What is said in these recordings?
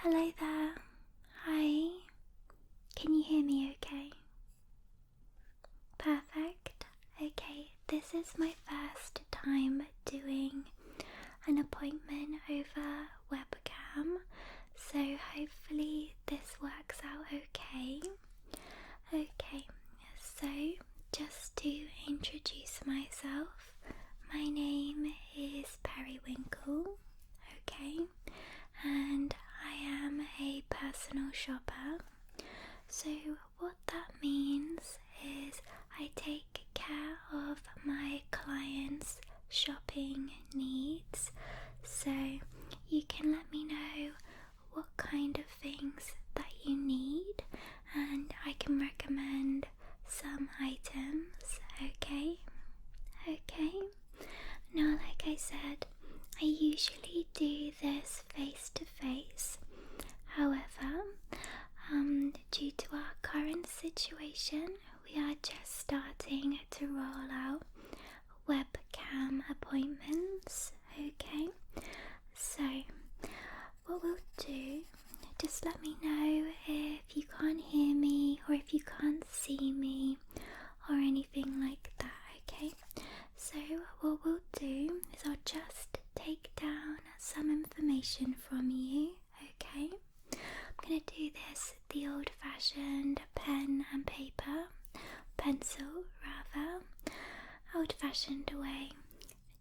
Hello there. Hi. Can you hear me okay? Perfect. Okay, this is my first time doing an appointment over webcam, so hopefully this works out okay. Okay, so just to introduce myself, my name is Periwinkle, okay, and I am a personal shopper. So what that means is I take care of my clients' shopping needs, so you can let me know what kind of things that you need and I can recommend some items, okay? Okay, now like I said, I usually do this face to face. However, due to our current situation, we are just starting to roll out webcam appointments, okay? So, what we'll do, just let me know if you can't hear me or if you can't see me or anything like that, okay? So, what we'll do is I'll just take down some information from you, okay? I'm going to do this the old-fashioned pen and paper, pencil rather, old-fashioned way,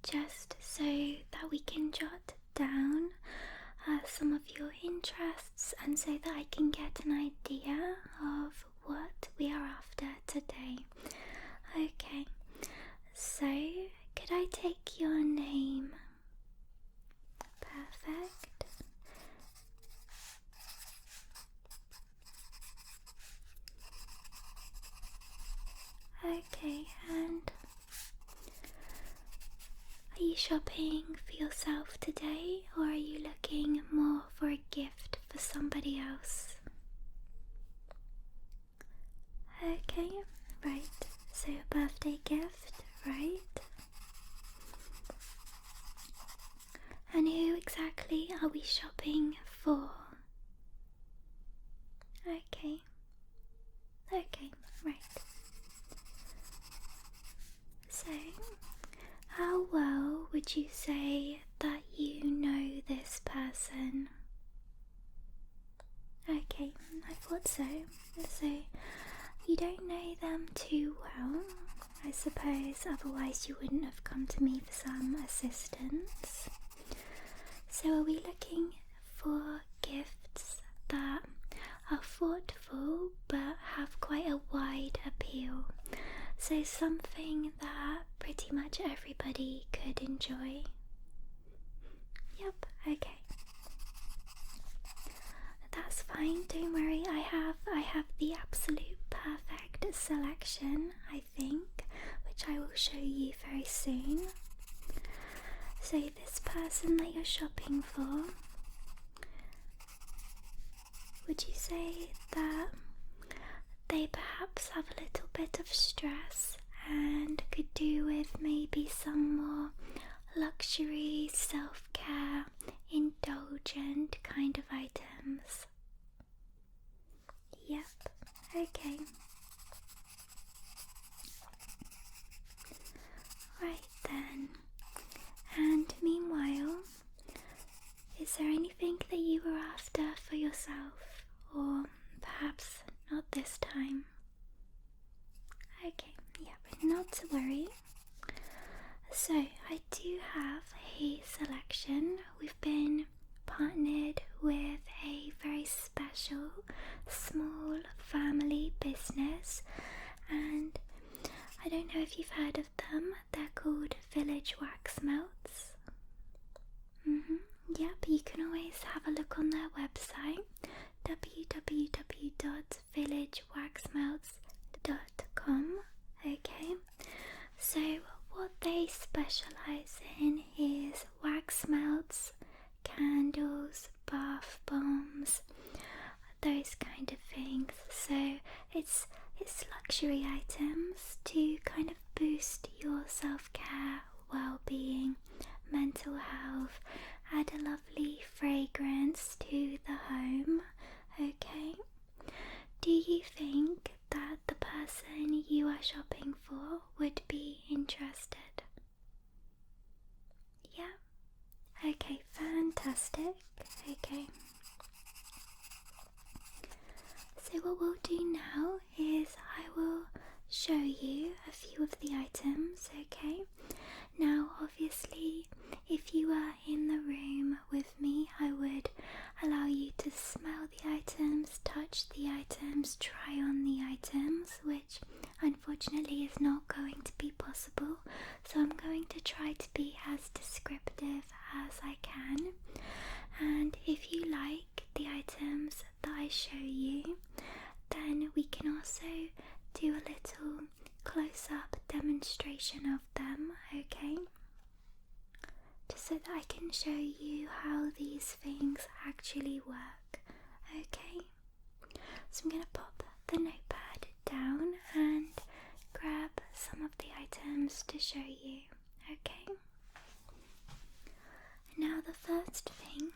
just so that we can jot down some of your interests and so that I can get an idea of what we are after today. Okay, so could I take your name? Perfect. Okay, and are you shopping for yourself today or are you looking more for a gift for somebody else? Okay, right, so a birthday gift, right? And who exactly are we shopping for? Okay, right. So, how well would you say that you know this person? Okay, I thought so. So, you don't know them too well, I suppose, otherwise you wouldn't have come to me for some assistance. So, are we looking for gifts that are thoughtful but have quite a wide appeal? So something that pretty much everybody could enjoy. Yep, okay. That's fine, don't worry. I have the absolute perfect selection, I think, which I will show you very soon. So this person that you're shopping for, would you say that they perhaps have a little bit of stress and could do with maybe some more luxury, self-care, indulgent kind of items? Yep, okay. Right then. And meanwhile, is there anything that you were after for yourself? Or perhaps not this time? Okay, yeah, but not to worry. So, I do have a selection. We've been partnered with a very special small family business, and I don't know if you've heard of them. They're called Village Wax Melts. Yep, you can always have a look on their website, www.villagewaxmelts.com. Okay, so what they specialize in is wax melts, candles, bath bombs, those kind of things. So it's luxury items to kind of boost your self-care, well-being, mental health, add a lovely fragrance to the home. Fantastic. Okay. So what we'll do now is I will show you a few of the items, okay? Now obviously if you were in the room with me, I would allow you to smell the items, touch the items, try on the items, which unfortunately is not going to be possible. So I'm going to try to be as descriptive as I can. And if you like the items that I show you, then we can also do a little close-up demonstration of them, okay? Just so that I can show you how these things actually work, okay? So I'm going to pop the notepad down and grab some of the items to show you, okay? Now the first thing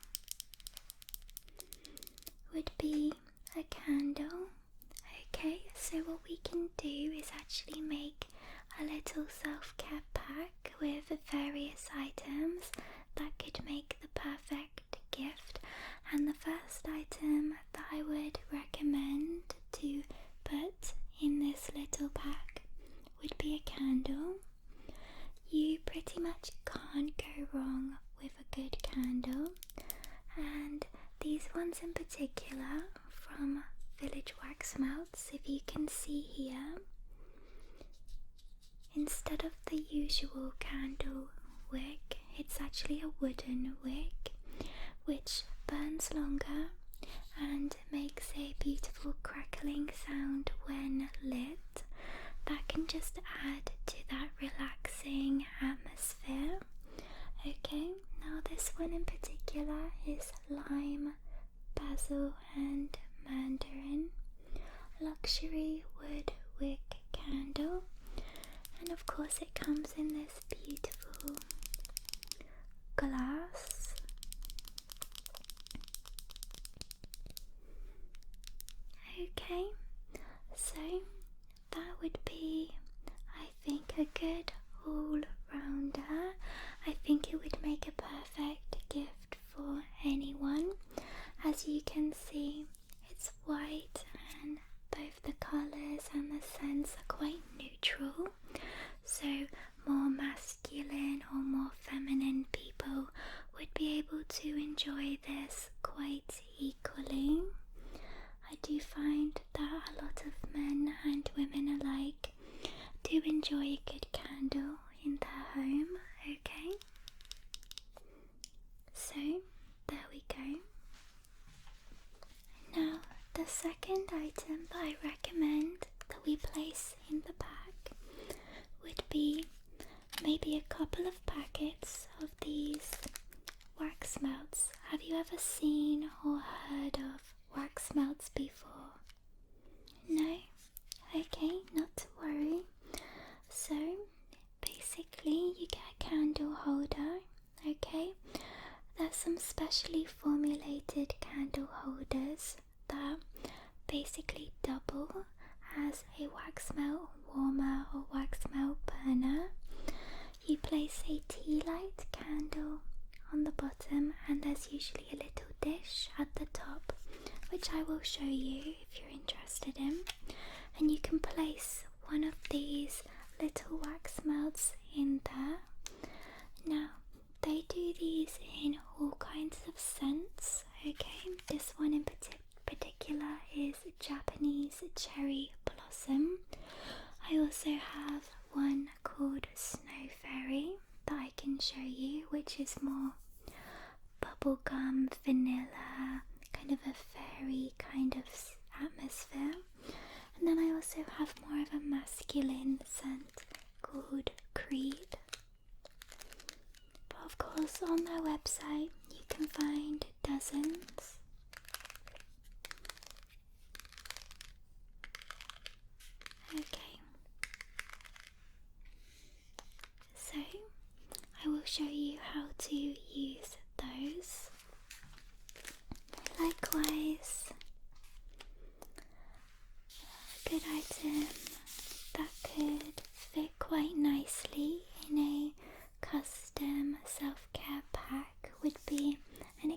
would be a candle. Okay, so what we can do is actually make a little self-care pack with various items that could make the perfect gift. And the first item that I would recommend to put in this little pack would be a candle. You pretty much can't go wrong with a good candle, and these ones in particular from Village Wax Melts, if you can see here, instead of the usual candle wick, it's actually a wooden wick which burns longer and makes a beautiful crackling sound when lit that can just add to that relaxing atmosphere. Okay, now this one in particular is lime, basil and mandarin, luxury wood wick candle, and of course it comes in this beautiful glass. Okay, so that would be, I think, a good all-rounder. I think it would make a perfect gift for anyone. As you can see, it's white and both the colours and the scents are quite neutral, so more masculine or more feminine people would be able to enjoy this quite equally. I do find that a lot of men and women alike do enjoy a good candle in their home, okay? So, there we go. Now, the second item that I recommend that we place in the pack would be maybe a couple of packets of these wax melts. Have you ever seen or heard of wax melts before? No? Okay, not to worry. So, basically you get a candle holder, okay? There's some specially formulated candle holders that basically double as a wax melt warmer or wax melt burner. You place a tea light candle on the bottom, and there's usually a little dish at the top, which I will show you if you're interested in, and you can place one of these little wax melts in there. Now, they do these in all kinds of scents, okay? This one in particular is Japanese cherry blossom. I also have one called Snow Fairy that I can show you, which is more bubblegum, vanilla, kind of a fairy kind of atmosphere. And then I also have more of a masculine scent called Creed. But of course on their website you can find dozens. Okay, so I will show you how to use those. Likewise, a good item that could fit quite nicely in a custom self-care pack would be an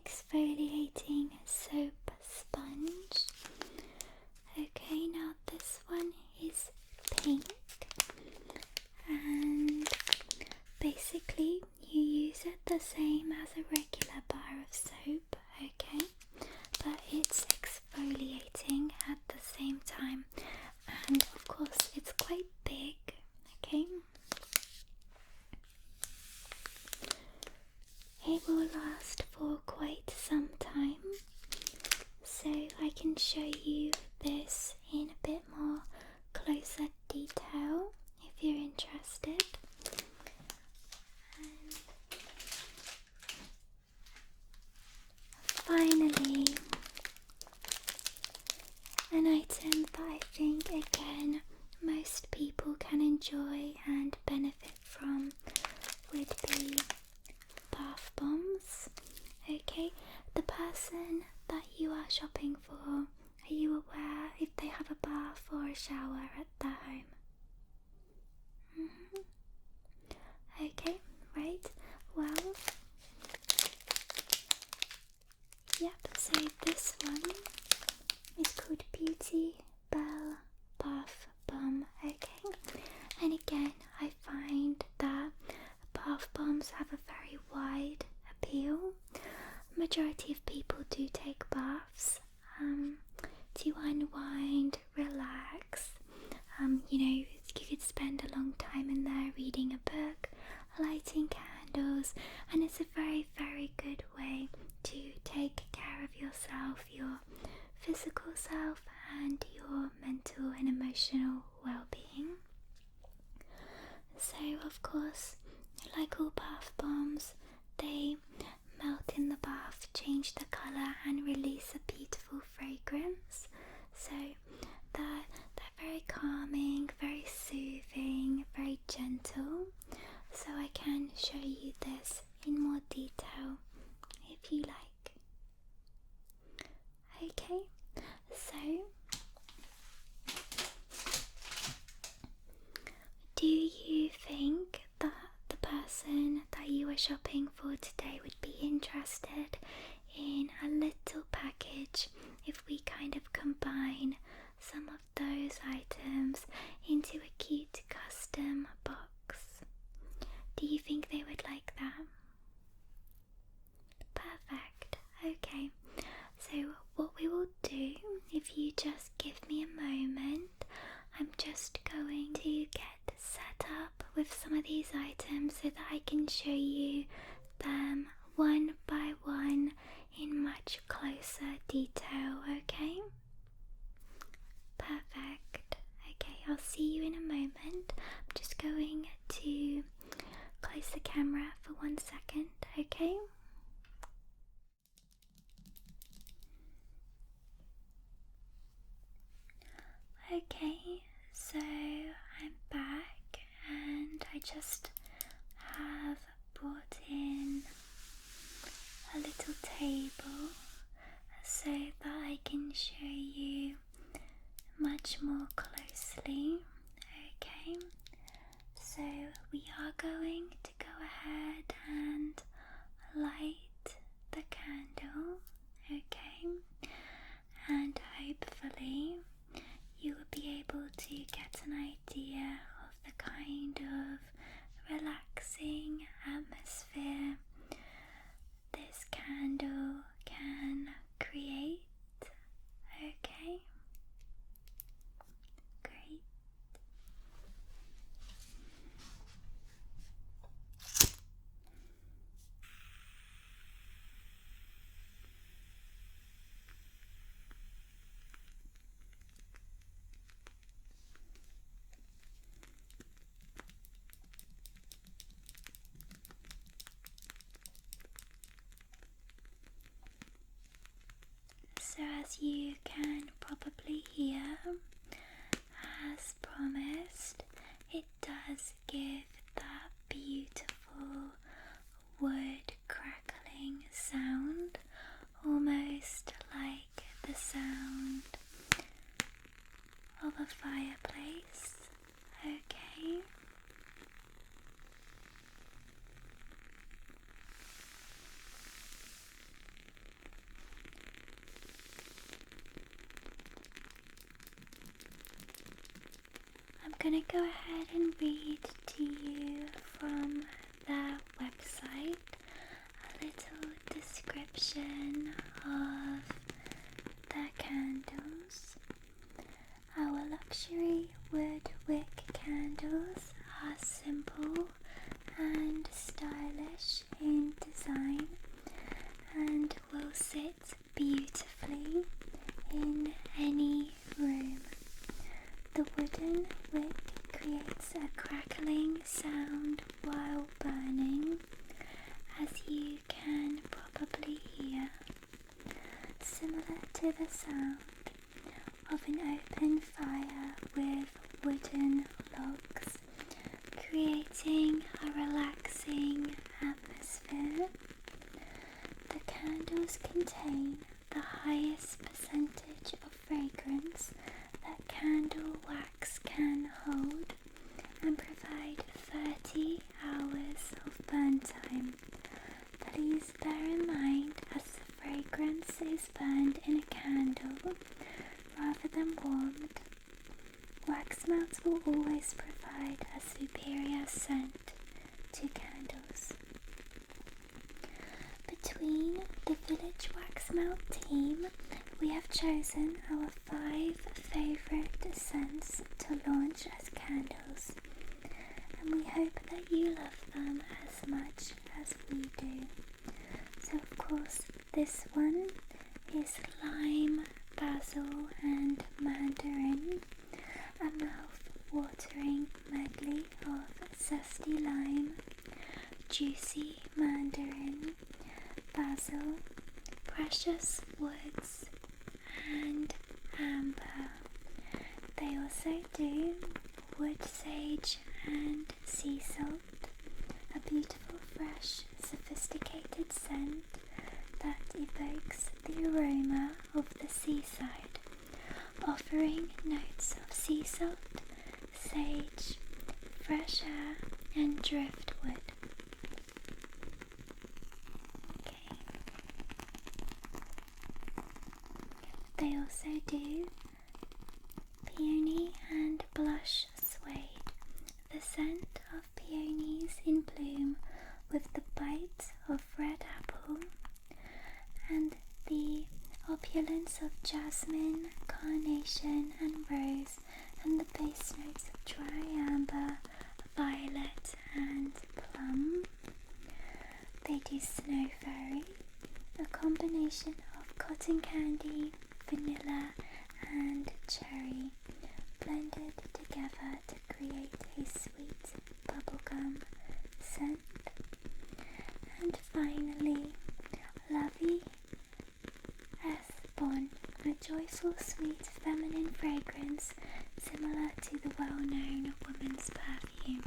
basically you use it the same as a regular bar of soap, okay? But it's exfoliating at the same time, and of course it's quite big, okay? It will last for quite some time, so I can show you this in a bit more closer detail if you're interested. And finally, an item that I think again most people can enjoy and benefit from would be bath bombs. Okay, the person that you are shopping for, are you aware if they have a bath or a shower at their home? Okay, right, well, yep, so this one is called Beauty Bell Bath Bomb, okay? And again, I find that bath bombs have a very wide appeal. Majority of people do take baths to unwind, relax. You could spend a long time in there reading a book, lighting candles, and it's a very, very good way to take care of yourself, your physical self, and your mental and emotional well-being. So, of course, like all bath bombs, they melt in the bath, change the colour, and release a beautiful fragrance. So they're very calming, very soothing, very gentle. So I can show you this in more detail if you like. Okay, so do you think that the person that you are shopping for today would be interested in a little package if we kind of combine some of those items into a cute custom box? Do you think they would like that? Perfect. Okay, so what we will do, if you just give me a moment, I'm just going to get set up with some of these items so that I can show you them one by one in much closer detail, okay? Perfect. Okay, I'll see you in a moment. I'm just going to close the camera for 1 second, okay? Okay, so I'm back and I just have brought in a little table so that I can show you much more closely. Okay, so we are going to go ahead and light the candle, okay, and hopefully you will be able to get an idea of the kind of relaxing atmosphere this candle can create. Okay, great. So as you can probably hear, as promised, it does give that beautiful wood crackling sound, almost like the sound of a fireplace. Okay. I'm gonna go ahead and read to you from the webcam. stylish in design and will sit beautifully in any room. The wooden wick creates a crackling sound while burning, as you can probably hear, similar to the sound of an open fire with wooden logs, creating a relaxing atmosphere. The candles contain the highest percentage of fragrance that candle wax can hold and provide 30 hours of burn time. Please bear in mind, as the fragrance is burned in a candle rather than warmed, wax melts will always provide a superior scent to candles. Between the Village Wax Melt team, we have chosen our 5 favourite scents to launch as candles, and we hope that you love them as much as we do. So of course this one is lime, basil and mandarin, a mouth-watering medley of zesty lime, juicy mandarin, basil, precious woods and amber. They also do wood sage and sea salt, a beautiful, fresh, sophisticated scent that evokes the aroma of the seaside, offering notes of sea salt, sage, fresh air and driftwood. Okay. They also do peony and blush suede, the scent of peonies in bloom with the bite of red apple, and the opulence of jasmine, carnation and rose, and the base notes of dry amber, violet and plum. They do snow fairy, a combination of cotton candy, vanilla and cherry, blended together to create a sweet bubblegum scent. And finally, Lovey Bon, a joyful, sweet, feminine fragrance similar to the well-known women's perfume.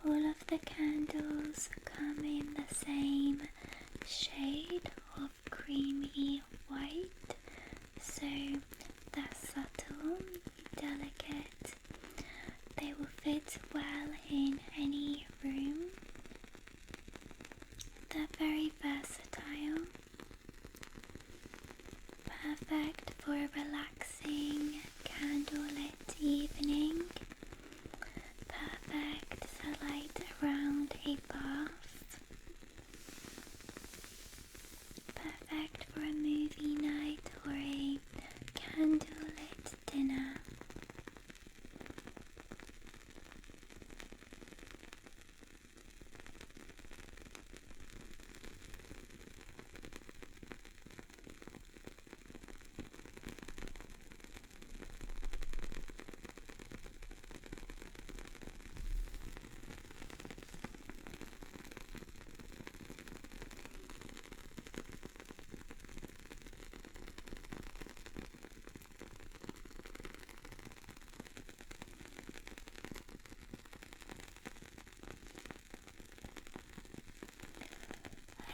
All of the candles come in the same shade of creamy white, so they're subtle, delicate. They will fit well in any room. They're very versatile, perfect for a relaxing candlelit evening. Perfect to light around a bath. Perfect for a movie night or a candlelit dinner.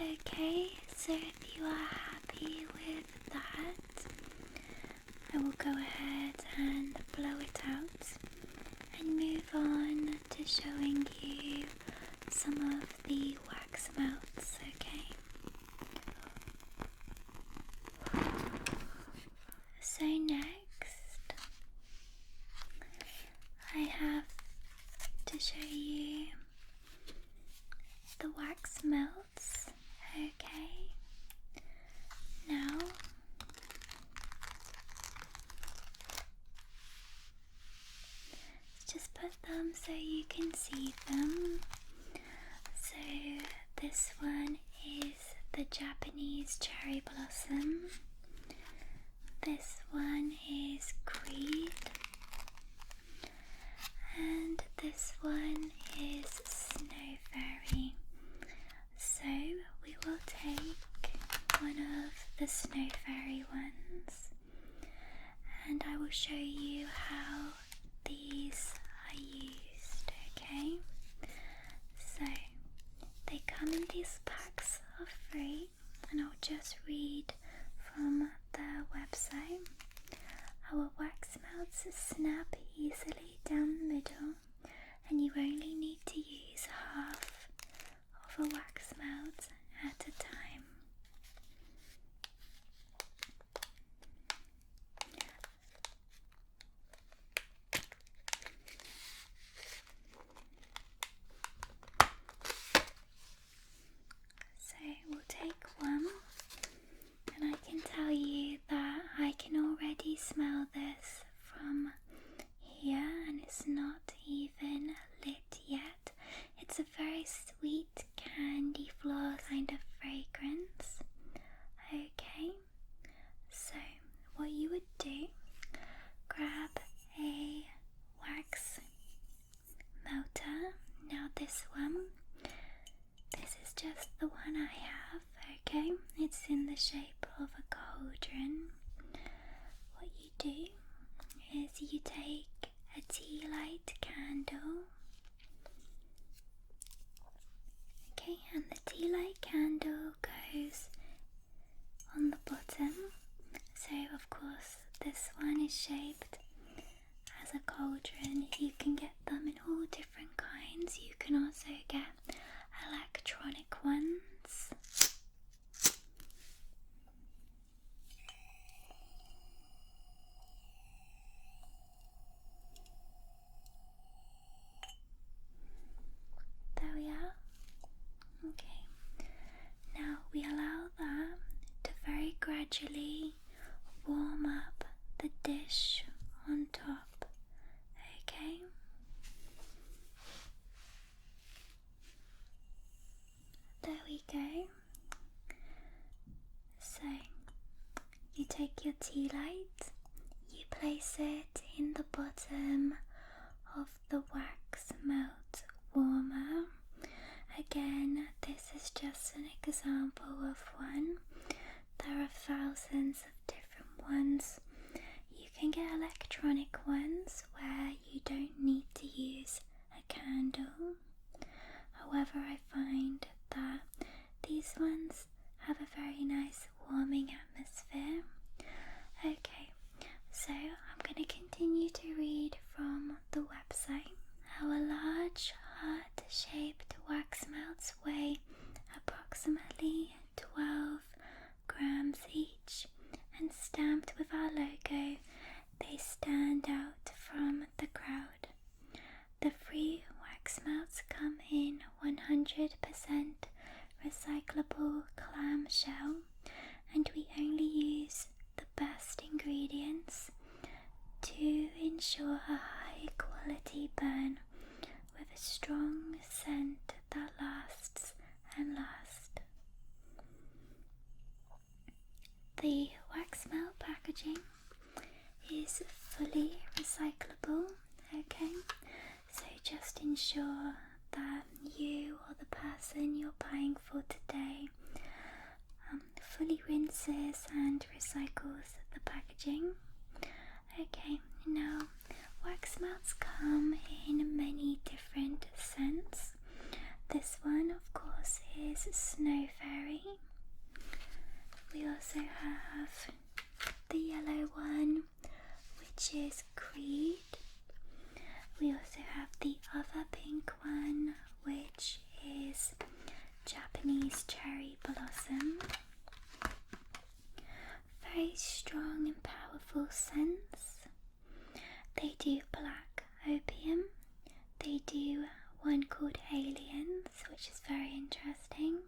Okay, so if you are happy with that, I will go ahead and blow it out and move on to showing you some of the wax melts, okay? them so you can see them. So this one is the Japanese cherry blossom. This one is Creed. And this one is Snow Fairy. So we will take one of the Snow Fairy ones, and I will show you how these are used, okay? So they come in these packs of 3, and I'll just read from the website. Our wax melts snap easily down the middle, and you only need to use half of a wax melt at a time. So we'll take one, and I can tell you that I can already smell this from here, and it's not even lit yet. It's a very sweet candy floor kind of fragrance. Okay, so what you would do, grab a wax melter. Now this is just the one I have, okay? It's in the shape of a cauldron. What you do is you take a tea light candle, okay, and the tea light candle goes on the bottom. So of course this one is shaped as a cauldron. You can get them in all different kinds. You can also get electronic ones. There we are. Okay, now we allow that to very gradually warm up the dish on top, okay? There we go. So you take your tea light, you place it in the bottom of the wax melt warmer. Again, this is just an example of one. There are thousands of different ones. You can get electronic ones where you don't need to use a candle. However, I find that these ones have a very nice warming atmosphere. Okay, so I'm going to continue to read from the website. Our large heart-shaped wax melts weigh approximately 12 grams each, and stamped with our logo, they stand out from the crowd. The free wax melts come in 100% recyclable clamshell, and we only use the best ingredients to ensure a high quality burn with a strong scent that lasts and lasts. The wax melt packaging is fully recyclable, okay? So just ensure that you or the person you're buying for today fully rinses and recycles the packaging. Okay, now wax melts come in many different scents. This one, of course, is Snow Fairy. We also have the yellow one, which is Creed. We also have the other pink one, which is Japanese cherry blossom. Very strong and powerful scents. They do black opium. They do one called Aliens, which is very interesting.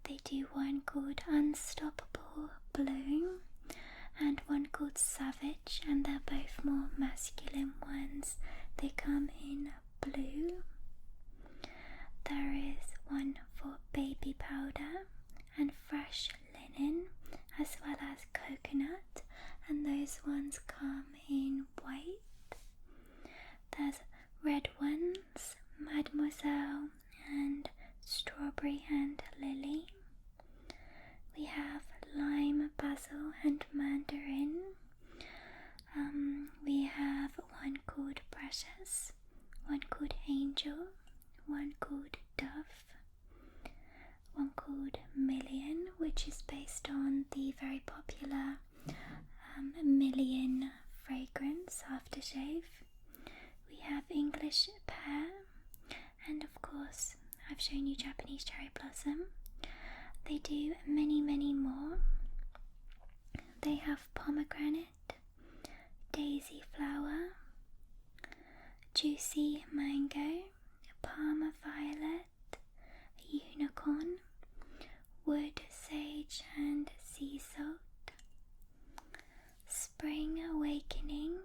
They do one called Unstoppable Bloom and one called Savage, and they're both more masculine ones. they come in blue. There is one for baby powder and fresh linen, as well as coconut, and those ones come in white. There's red ones, Mademoiselle and strawberry and lily. We have lime, basil and mandarin. We have one called Precious, one called Angel, one called Dove, one called Million, which is based on the very popular Million fragrance aftershave. We have English Pear, and of course I've shown you Japanese Cherry Blossom. They do many more. They have pomegranate, daisy flower, juicy mango, Parma violet, unicorn, wood, sage and sea salt, spring awakening,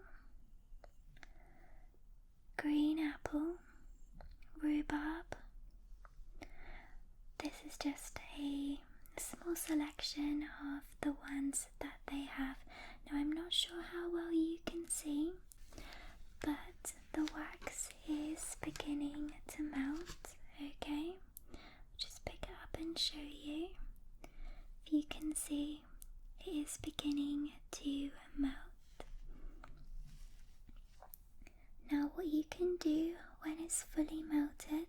green apple, rhubarb. This is just a small selection of the ones that they have. Now I'm not sure how well you can see, but the wax is beginning to melt, okay? Just pick it up and show you. If you can see, it is beginning to melt. Now what you can do when it's fully melted,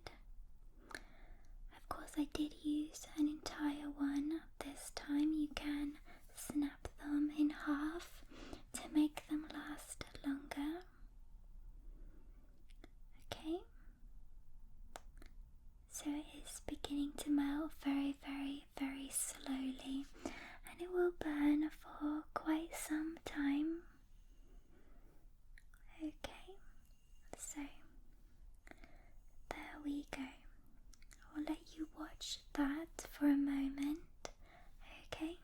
of course I did use an entire one this time. You can snap them in half to make them last longer. Okay, so it is beginning to melt very slowly, and it will burn for quite some time. Okay, so there we go. I'll let you watch that for a moment, okay?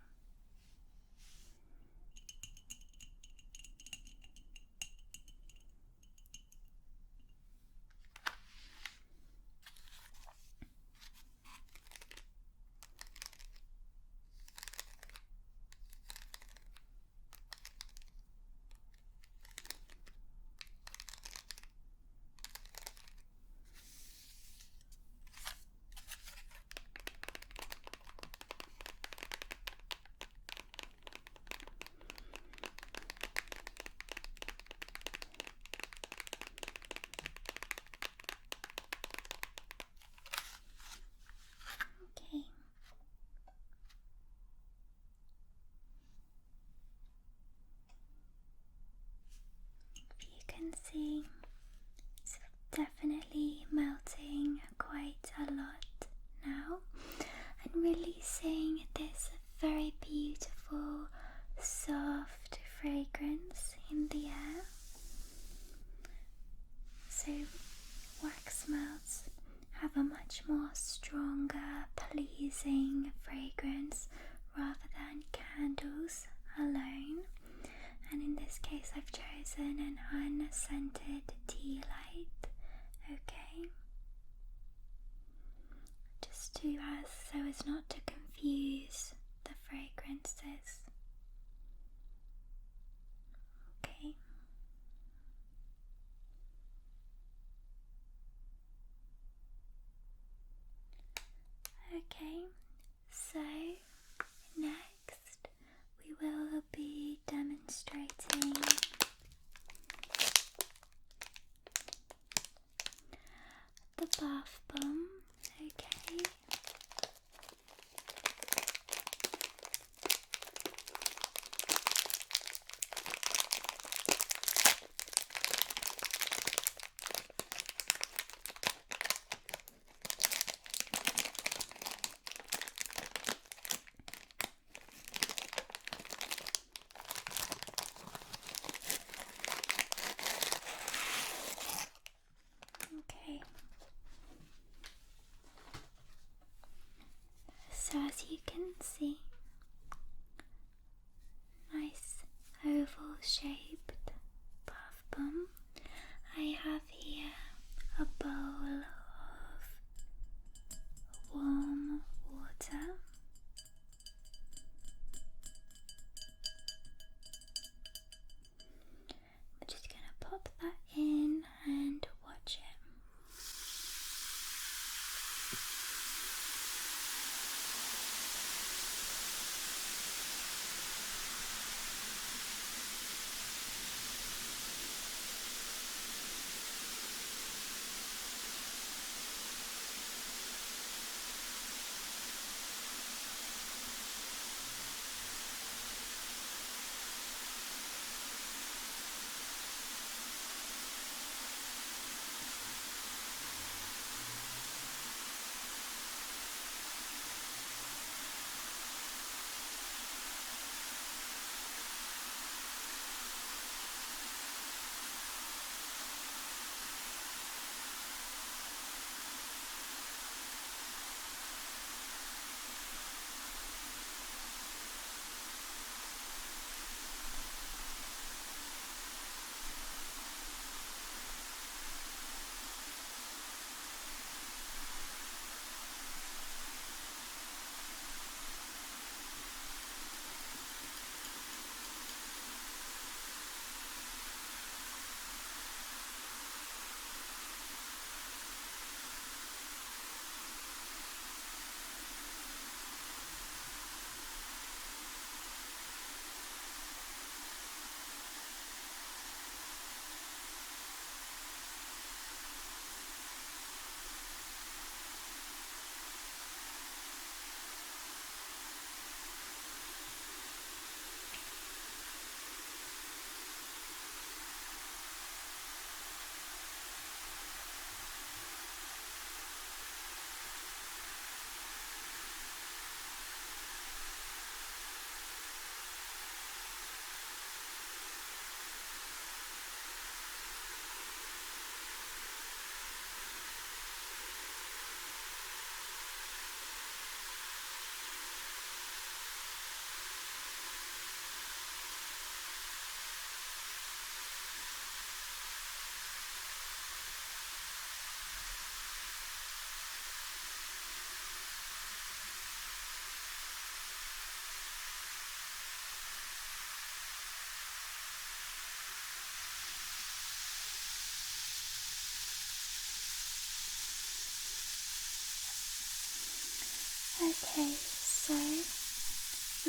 Okay, so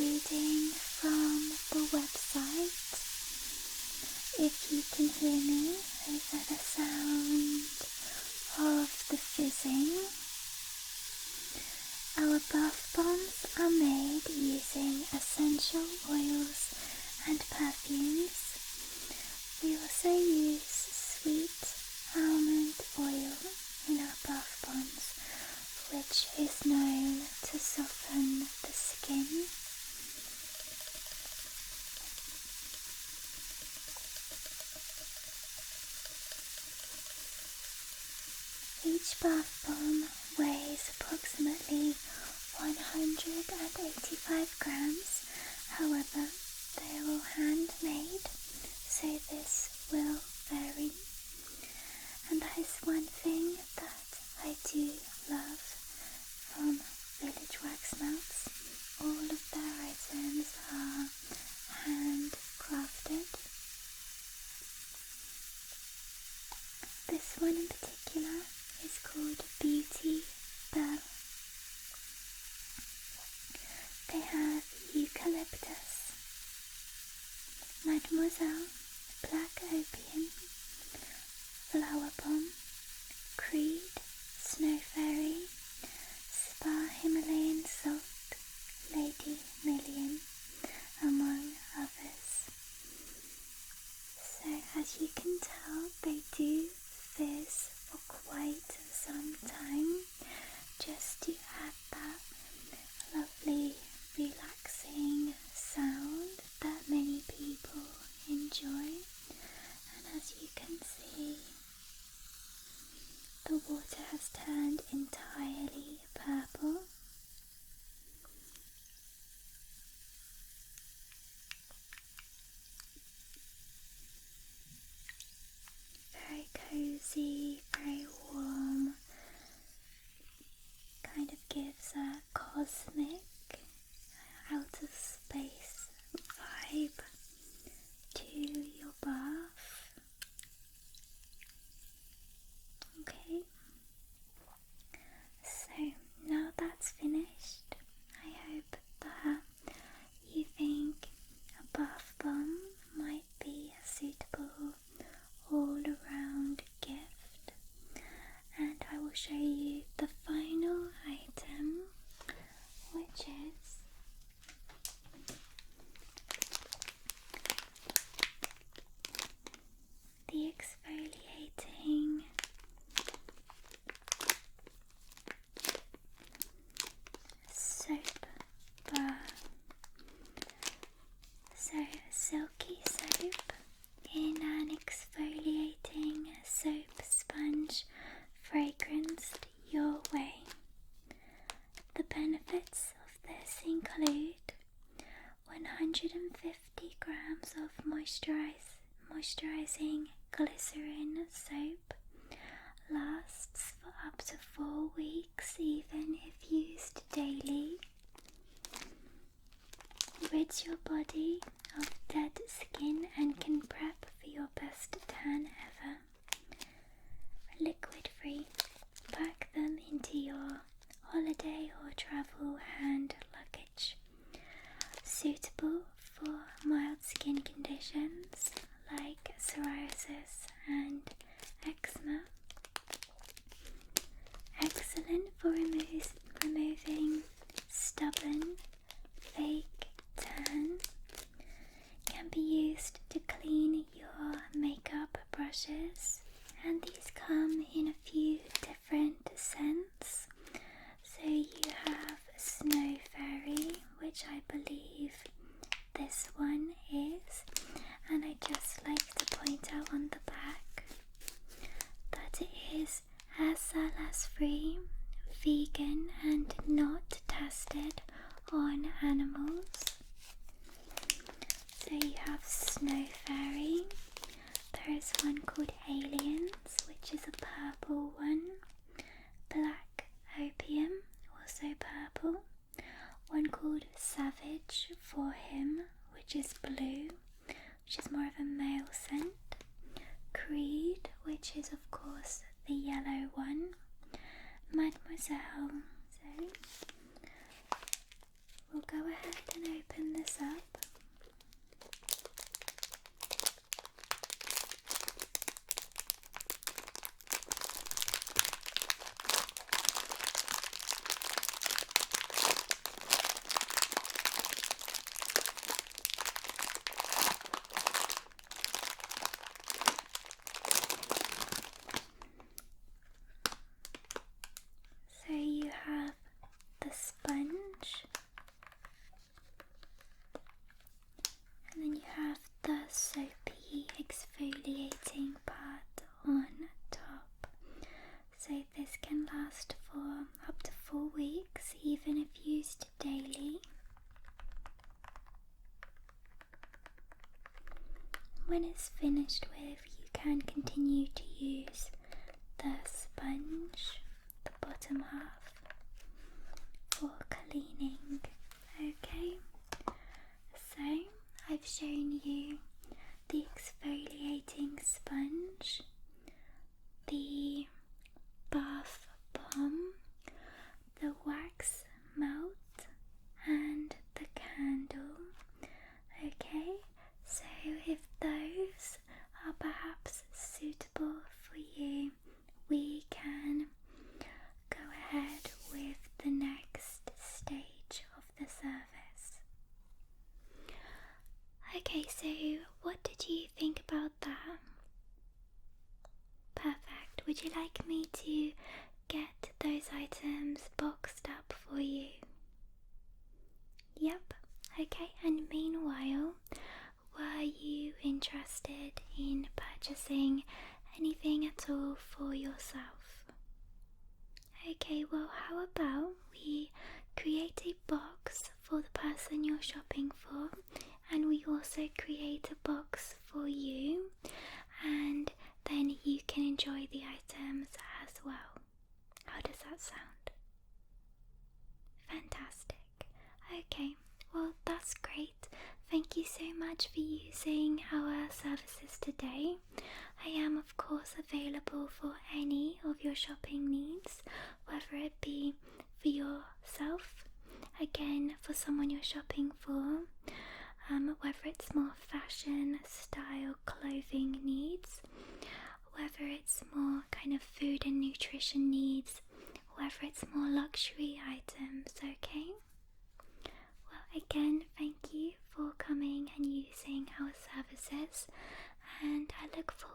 reading from the website, if you can hear me over the sound of the fizzing, our bath bombs are made using essential oils and perfumes. We also use sweet almond oil in our bath bombs, which is known to soften the skin. Each bath bomb weighs approximately 185 grams, however, they are all handmade, so this will vary. And that is one thing that I do love from Village Wax Melts. All of their items are handcrafted. This one in particular is called Beauty Bell. They have eucalyptus, Mademoiselle, black opium, flower bomb, creed, snow fairy, spa Himalayan salt, lady million, among others. So as you can tell, they do fizz for quite some time, just to add that lovely relaxing sound that many people enjoy. And as you can see, the water has turned entirely purple. Very cozy, very warm, kind of gives a cosmic, outer space vibe to your bath. Okay, so now that's finished, I hope that you think a bath bomb might be a suitable all-around gift, and I will show you the final item, which is the exfoliating soap bar. So silky soap in an exfoliating soap sponge fragranced your way. The benefits of this include 150 grams of moisturizing glycerin soap, lasts for up to 4 weeks even if used daily, rids your body of dead skin and can prep for your best tan ever. Liquid free, pack them into your holiday or travel hand luggage. Suitable for mild skin conditions like psoriasis and eczema. Excellent for removing stubborn, fake tan. Can be used to clean your makeup brushes, and these come in a few different scents. So you have Snow Fairy, which I believe this one is, and I just like to point out on the back that it is SLS free, vegan and not tested on animals. So you have Snow Fairy. There is one called Aliens, which is a purple one. Black Opium, also purple. One called Savage for him, which is blue, which is more of a male scent. Creed, which is of course the yellow one. Mademoiselle. So we'll go ahead and open this up. So you have the sponge, and then you have the soapy exfoliating part on top. So this can last for up to 4 weeks, even if used daily. When it's finished with, you can continue to use the sponge, the bottom half, for cleaning. Okay, so I've shown you the exfoliating sponge, the bath bomb, the wax melt, and the candle. Okay, so if those are perhaps suitable for you, we can go ahead with the next stage of the service. Okay, so what did you think about that? Perfect. Would you like me to get those items boxed up for you? Yep. Okay, and meanwhile, were you interested in purchasing anything at all for yourself? Okay, well, how about we create a box for the person you're shopping for, and we also create a box for you, and then you can enjoy the items as well. How does that sound? Fantastic. Okay, well, that's great. Thank you so much for using our services today. I am, of course, available for any of your shopping needs, whether it be for yourself, again, for someone you're shopping for, whether it's more fashion, style, clothing needs, whether it's more kind of food and nutrition needs, whether it's more luxury items, okay? Well, again, thank you for coming and using our services, and I look forward